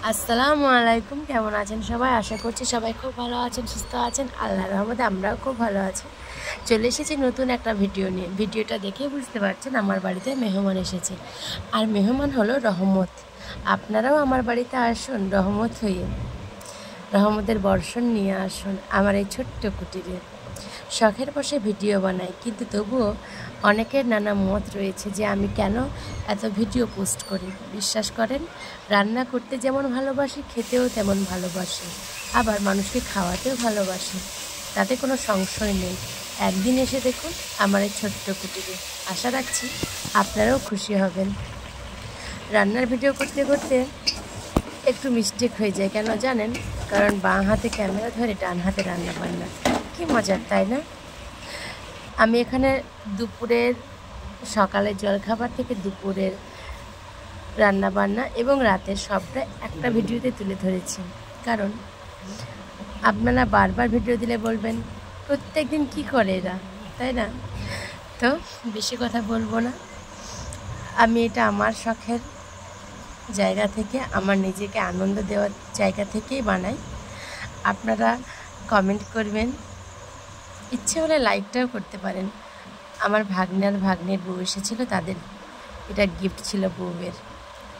আসসালামু আলাইকুম। কেমন আছেন সবাই? আশা করছি সবাই খুব ভালো আছেন, সুস্থ আছেন। আল্লাহর রহমতে আমরাও খুব ভালো আছি। চলে এসেছি নতুন একটা ভিডিও নিয়ে। ভিডিওটা দেখে বুঝতে পারছেন আমার বাড়িতে মেহমান এসেছে, আর মেহমান হলো রহমত। আপনারাও আমার বাড়িতে আসুন রহমত হয়ে, রহমতের বর্ষণ নিয়ে আসুন আমার এই ছোট্ট কুটিরে। শখের বসে ভিডিও বানাই, কিন্তু তবুও অনেকের নানা মত রয়েছে যে আমি কেন এত ভিডিও পোস্ট করি। বিশ্বাস করেন, রান্না করতে যেমন ভালোবাসি, খেতেও তেমন ভালোবাসি, আবার মানুষকে খাওয়াতেও ভালোবাসি। তাতে কোনো সংশয় নেই। একদিন এসে দেখুন আমার এই ছোট্ট কুটিরে। আশা রাখছি আপনারাও খুশি হবেন। রান্নার ভিডিও করতে করতে একটু মিস্টেক হয়ে যায়, কেন জানেন? কারণ বাঁ হাতে ক্যামেরা ধরে ডান হাতে রান্না বান্না, কি মজার তাই না? আমি এখানে দুপুরের, সকালের জলখাবার থেকে দুপুরের রান্না বান্না এবং রাতের সবটা একটা ভিডিওতে তুলে ধরেছি। কারণ আপনারা বারবার ভিডিও দিলে বলবেন প্রত্যেক দিন কী করে এরা, তাই না? তো বেশি কথা বলবো না। আমি এটা আমার শখের জায়গা থেকে, আমার নিজেকে আনন্দ দেওয়ার জায়গা থেকেই বানাই। আপনারা কমেন্ট করবেন, ইচ্ছে হলে লাইকটাও করতে পারেন। আমার ভাগ্নের বউ এসেছিল, তাদের এটা গিফট ছিল বউয়ের,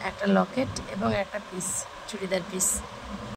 একটা লকেট এবং একটা পিস, চুড়িদার পিস।